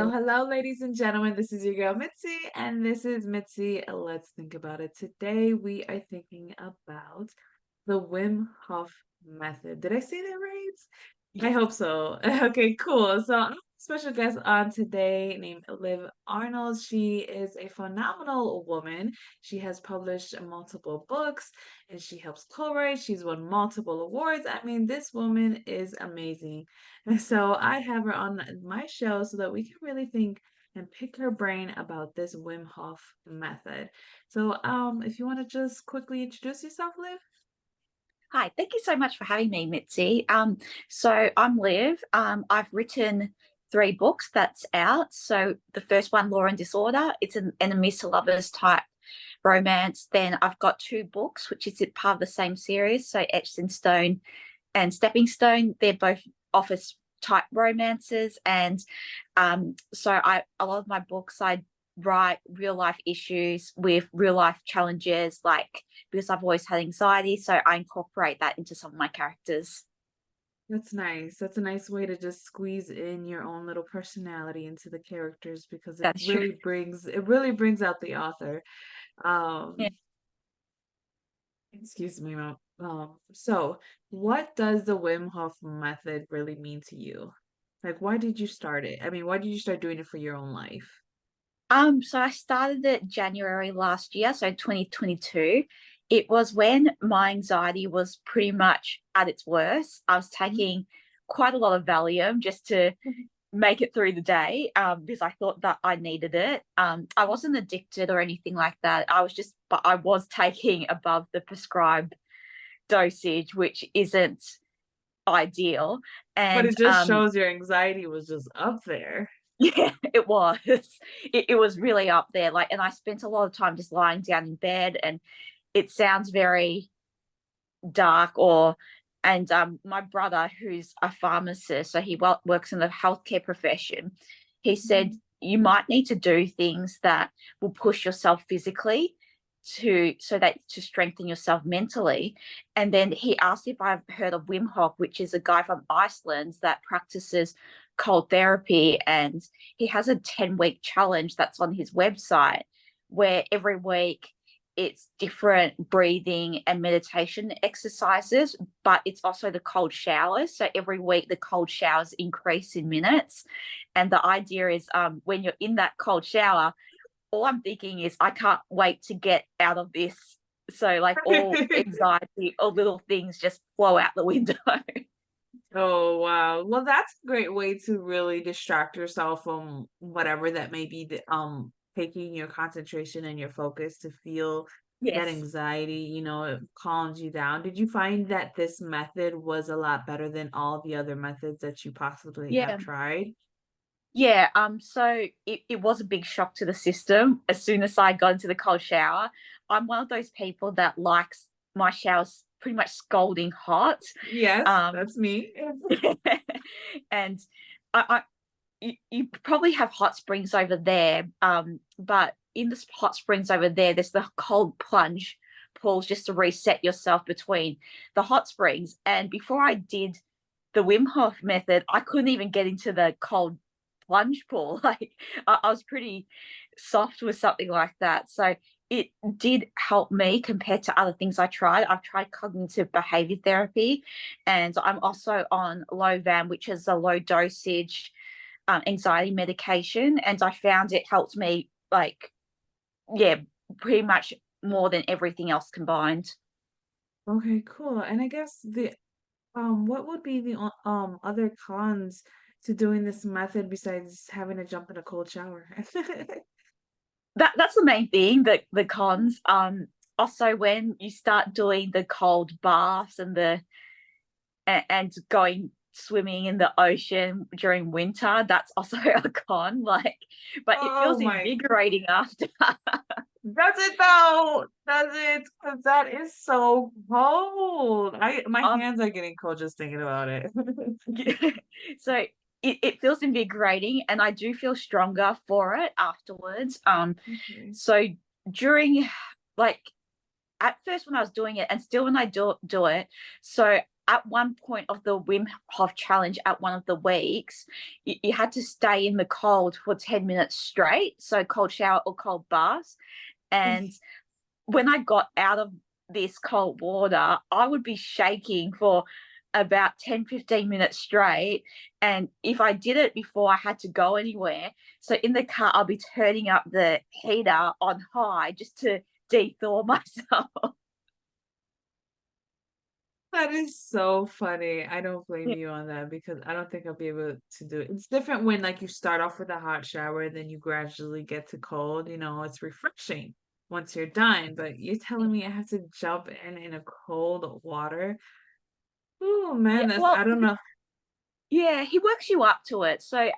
Hello, Hello. hello, ladies and gentlemen. This is your girl Mitzi, and this is Mitzi. Let's think about it. Today, we are thinking about the Wim Hof Method. Did I say that right? I Yes. hope so. Okay, cool. So, I have a special guest on today named Liv Arnold. She is a phenomenal woman. She has published multiple books and she helps co-write. She's won multiple awards. I mean, this woman is amazing. And so I have her on my show so that we can really think and pick her brain about this Wim Hof method. So, if you want to just quickly introduce yourself, Liv. Hi. Thank you so much for having me, Mitzi. So I'm Liv. I've written 3 books that's out. So the first one, Law and Disorder, it's an enemies to lovers type romance. Then I've got 2 books, which is part of the same series. So Etched in Stone and Stepping Stone. They're both office type romances. And a lot of my books I write real life issues with real life challenges, like because I've always had anxiety, so I incorporate that into some of my characters. That's nice. That's a nice way to just squeeze in your own little personality into the characters because That's true. it really brings out the author. Yeah. Um, excuse me, ma'am. So what does the Wim Hof method really mean to you? Like, why did you start it? I mean, why did you start doing it for your own life? So I started it January last year, so 2022. It was when my anxiety was pretty much at its worst. I was taking quite a lot of Valium just to make it through the day, because I thought that I needed it. I wasn't addicted or anything like that. But I was taking above the prescribed dosage, which isn't ideal. But And it just shows your anxiety was just up there. yeah, it was. It was really up there. Like, and I spent a lot of time just lying down in bed, and it sounds very dark. And my brother, who's a pharmacist, so he works in the healthcare profession, he said Mhm. you might need to do things that will push yourself physically to strengthen yourself mentally. And then he asked if I've heard of Wim Hof, which is a guy from Iceland that practices cold therapy, and he has a 10-week challenge that's on his website, where every week it's different breathing and meditation exercises, but it's also the cold showers. So every week the cold showers increase in minutes. And the idea is, when you're in that cold shower, all I'm thinking is, I can't wait to get out of this. So, like, all anxiety or little things just flow out the window. Oh, wow. Well, that's a great way to really distract yourself from whatever that may be taking your concentration and your focus to feel that Yes. anxiety, it calms you down. Did you find that this method was a lot better than all the other methods that you possibly have Yeah. tried? Yeah. So it was a big shock to the system as soon as I got into the cold shower. I'm one of those people that likes my showers pretty much scalding hot. Yes, Um, that's me. and I you probably have hot springs over there, but in the hot springs over there, there's the cold plunge pools just to reset yourself between the hot springs. And before I did the Wim Hof method, I couldn't even get into the cold plunge pool. Like, I was pretty soft with something like that. So it did help me compared to other things I tried. I've tried cognitive behavior therapy, and I'm also on Lovan, which is a low dosage anxiety medication, and I found it helped me, like, yeah, pretty much more than everything else combined. Okay, cool. And I guess what would be the other cons to doing this method besides having to jump in a cold shower? That's the main thing. The cons. Also, when you start doing the cold baths and going swimming in the ocean during winter, that's also a con. Like, but it Oh feels my, invigorating after. does it though? Does it? Because that is so cold. My um, hands are getting cold just thinking about it. so it feels invigorating, and I do feel stronger for it afterwards. Okay. So during, like, at first when I was doing it, and still when I do it, so at one point of the Wim Hof challenge, at one of the weeks, you had to stay in the cold for 10 minutes straight. So cold shower or cold baths. And when I got out of this cold water, I would be shaking for about 10-15 minutes straight. And if I did it before I had to go anywhere, so in the car, I'll be turning up the heater on high just to de-thaw myself. That is so funny. I don't blame you on that because I don't think I'll be able to do it. It's different when like you start off with a hot shower and then you gradually get to cold, it's refreshing once you're done, but you're telling me I have to jump in a cold water? Oh Yeah, man, that's well, I don't know. yeah, he works you up to it. So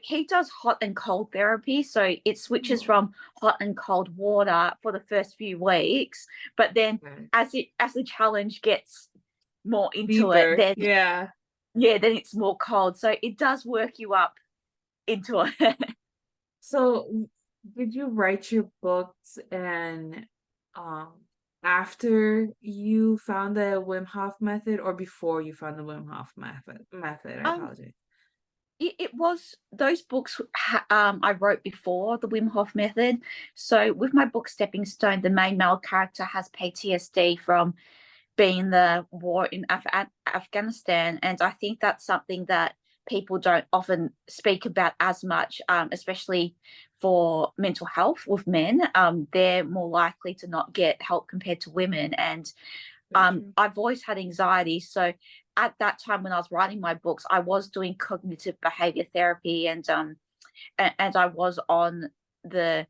he does hot and cold therapy. So it switches Oh, from hot and cold water for the first few weeks, but then okay. as the challenge gets more into it, Deeper. then Yeah. yeah, then it's more cold. So it does work you up into it. So, did you write your books and um after you found the Wim Hof method or before you found the Wim Hof method? I um, apologize. it was those books I wrote before the Wim Hof Method. So with my book Stepping Stone, the main male character has PTSD from being the war in Afghanistan. And I think that's something that people don't often speak about as much, especially for mental health with men. They're more likely to not get help compared to women. And Very true. I've always had anxiety. So at that time when I was writing my books, I was doing cognitive behavior therapy and I was on the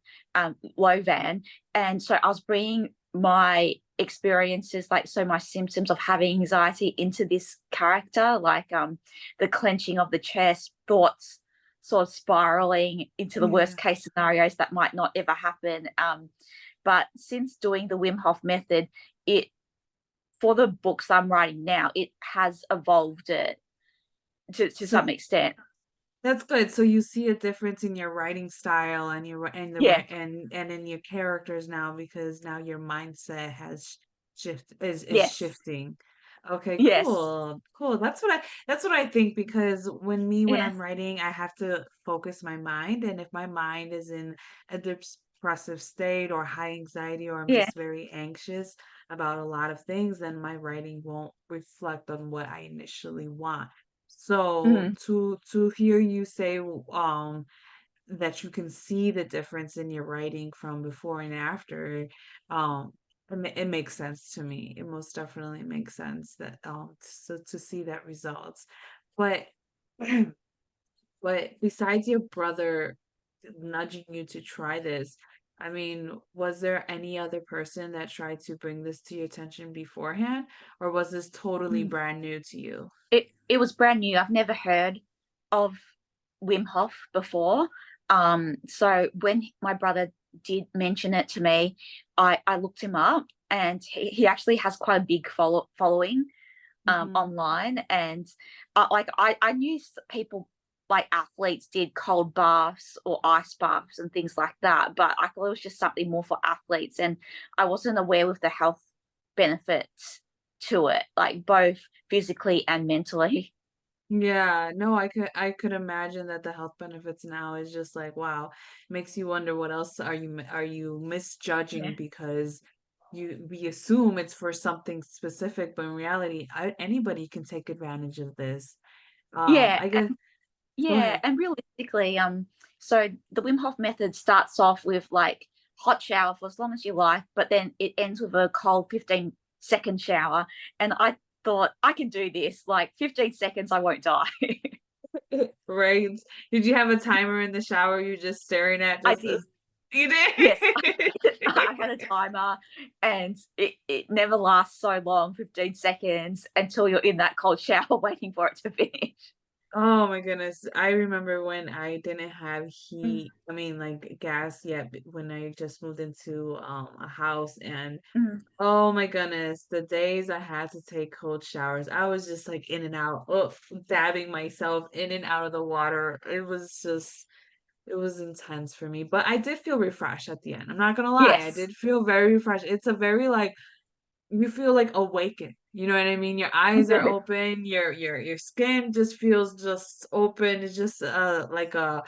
Lovan. And so I was bringing my experiences, like, so my symptoms of having anxiety into this character, like the clenching of the chest, thoughts sort of spiraling into the Yeah. worst case scenarios that might not ever happen. But since doing the Wim Hof method, it for the books I'm writing now, it has evolved it to So some extent. that's good. So you see a difference in your writing style and Yeah. and in your characters now because now your mindset has is Yes. shifting. Okay, Yes. cool. Cool. That's what I think because when Yeah. I'm writing, I have to focus my mind and if my mind is in a depressive state or high anxiety or I'm Yeah. just very anxious about a lot of things, then my writing won't reflect on what I initially want. So Mhm. to hear you say that you can see the difference in your writing from before and after, um it makes sense to me. It most definitely makes sense that so to see that results. But but besides your brother nudging you to try this, I mean, was there any other person that tried to bring this to your attention beforehand, or was this totally Mm. brand new to you? It was brand new. I've never heard of Wim Hof before. So when my brother did mention it to me, I looked him up, and he actually has quite a big following Hmm. online. And I knew people like athletes did cold baths or ice baths and things like that, but I thought it was just something more for athletes, and I wasn't aware of the health benefits to it, like both physically and mentally. Yeah, no, I could imagine that the health benefits now is just like, wow, makes you wonder what else are you misjudging Yeah. because we assume it's for something specific, but in reality, anybody can take advantage of this. Yeah, I guess go yeah, ahead. and realistically, so the Wim Hof method starts off with like hot shower for as long as you like, but then it ends with a cold 15-second shower. And I thought I can do this, like 15 seconds, I won't die. Right? Did you have a timer in the shower you just staring at I just did. as you Yes, did? I had a timer, and it never lasts so long, 15 seconds, until you're in that cold shower waiting for it to finish. Oh my goodness. I remember when I didn't have Mm, heat, I mean like gas yet, when I just moved into a house and mm. oh my goodness, the days I had to take cold showers, I was just like in and out, dabbing myself in and out of the water. It was intense for me, but I did feel refreshed at the end. I'm not gonna lie, I Yes. did feel very refreshed. It's a very like you feel like awakened. You know what I mean? Your eyes are open, your skin just feels just open. It's just like a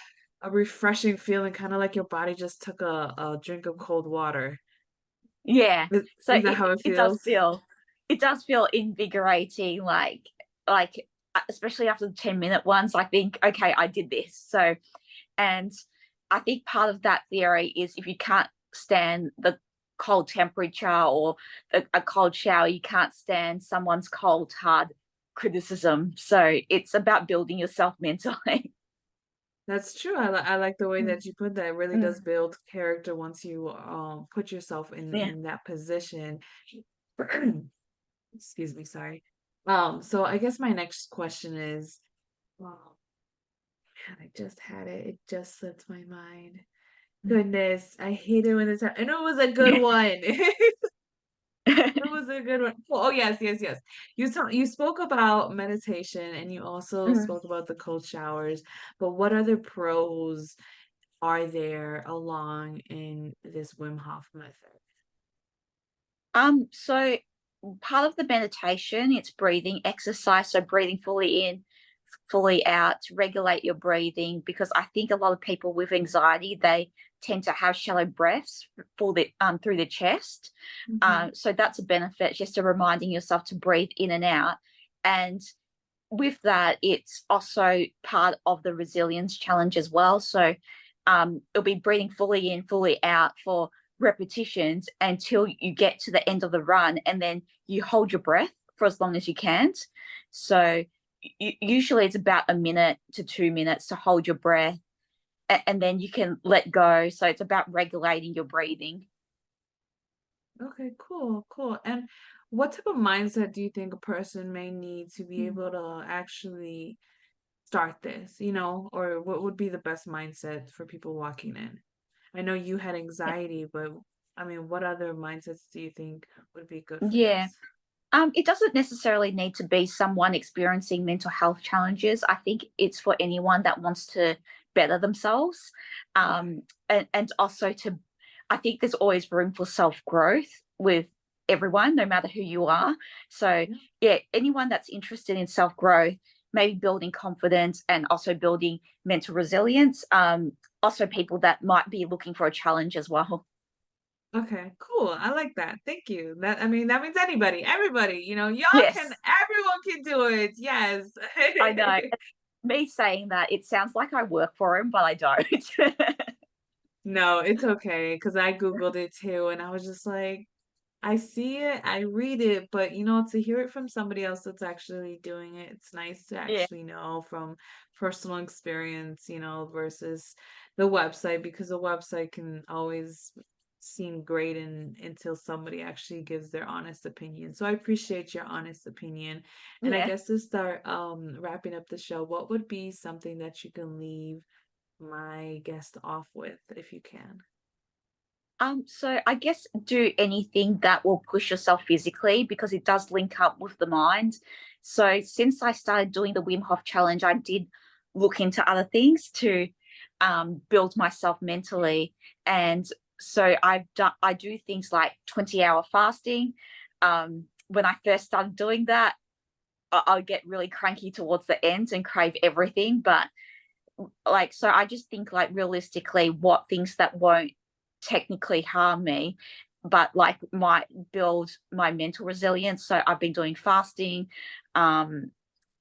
refreshing feeling, kind of like your body just took a drink of cold water. Yeah. So Is that how it it feels? it does feel invigorating, like especially after the 10-minute ones, I think, okay, I did this. So, and I think part of that theory is if you can't stand the cold temperature or a cold shower, you can't stand someone's cold, hard criticism. So it's about building yourself mentally. That's true. I like the way Mm, that you put that. It really mm, does build character once you put yourself yeah. in that position. Excuse me, sorry. So I guess my next question is, oh man, I just had it. It just slipped my mind. Goodness, I hate it when it's. I know it was a good one. It was a good one. Oh yes, yes, yes. You spoke about meditation and you also Mm. spoke about the cold showers. But what other pros are there along in this Wim Hof method? So part of the meditation, it's breathing exercise. So breathing fully in, fully out to regulate your breathing. Because I think a lot of people with anxiety, they tend to have shallow breaths for the through the chest. Hmm. So that's a benefit, just a reminding yourself to breathe in and out. And with that, it's also part of the resilience challenge as well. So it'll be breathing fully in, fully out for repetitions until you get to the end of the run, and then you hold your breath for as long as you can. So usually it's about a minute to 2 minutes to hold your breath, and then you can let go. So it's about regulating your breathing. Okay, cool, cool. And what type of mindset do you think a person may need to be Mm. able to actually start this, or what would be the best mindset for people walking in? I know you had anxiety, but I mean, what other mindsets do you think would be good for Yeah. this? It doesn't necessarily need to be someone experiencing mental health challenges. I think it's for anyone that wants to better themselves. Okay. And also to, I think there's always room for self growth with everyone, no matter who you are. So, Yeah. yeah, anyone that's interested in self growth, maybe building confidence and also building mental resilience. Also, people that might be looking for a challenge as well. Okay, cool. I like that. Thank you. I mean, that means anybody, everybody, Yes, everyone can do it. Yes. I know. Me saying that, it sounds like I work for him, but I don't. No, it's okay because I Googled it too and I was just like, I see it, I read it, but to hear it from somebody else that's actually doing it, it's nice to Yeah, actually know from personal experience, versus the website because the website can always seem great until somebody actually gives their honest opinion. So I appreciate your honest opinion. And I yeah. guess to start wrapping up the show, what would be something that you can leave my guest off with if you can? So I guess do anything that will push yourself physically because it does link up with the mind. So since I started doing the Wim Hof challenge, I did look into other things to build myself mentally. And so I do things like 20-hour fasting. When I first started doing that, I would get really cranky towards the end and crave everything. But like, so I just think like realistically what things that won't technically harm me but like might build my mental resilience. So I've been doing fasting. Um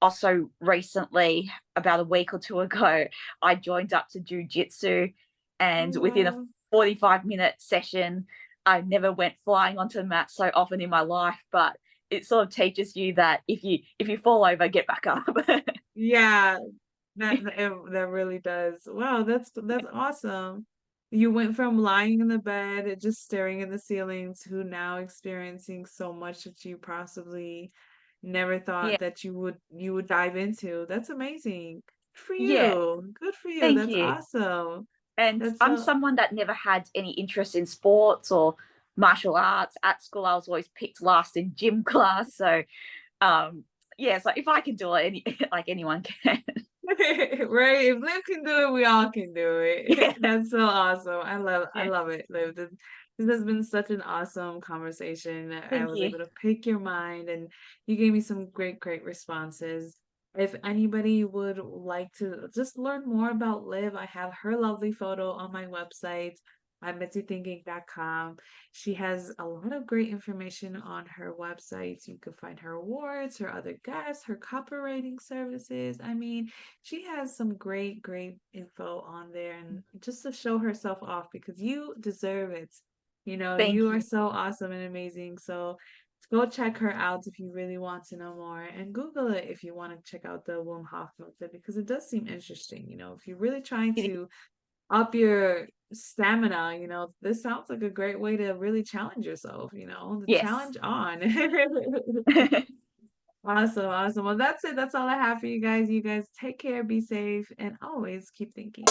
also recently, about a week or two ago, I joined up to jiu-jitsu, Oh, and within a wow. 45-minute session, I never went flying onto the mat so often in my life, but it sort of teaches you that if you fall over, get back up. Yeah, that really does. Wow, that's awesome. You went from lying in the bed and just staring at the ceiling to now experiencing so much that you possibly never Yeah, thought that you would dive into. That's amazing. Good for yeah. you. Good for you. Thank That's you. awesome. And That's I'm so someone that never had any interest in sports or martial arts. At school, I was always picked last in gym class. So, um, yeah, so if I can do it, like anyone can. right. If Liv can do it, we all can do it. Yeah, That's so awesome. I yeah, love it, Liv. This has been such an awesome conversation. I Thank was you. able to pick your mind and you gave me some great, great responses. If anybody would like to just learn more about Liv, I have her lovely photo on my website at mitzythinking.com. She has a lot of great information on her website. You can find her awards, her other guests, her copywriting services. I mean, she has some great, great info on there and just to show herself off because you deserve it. You know, Thank you are you. so awesome and amazing. So go check her out if you really want to know more and Google it if you want to check out the Wim Hof Method because it does seem interesting. You know, if you're really trying It to up your stamina, you know, this sounds like a great way to really challenge yourself, you know, the Yes. challenge on. Awesome, awesome. Well, that's it. That's all I have for you guys. You guys take care, be safe, and always keep thinking.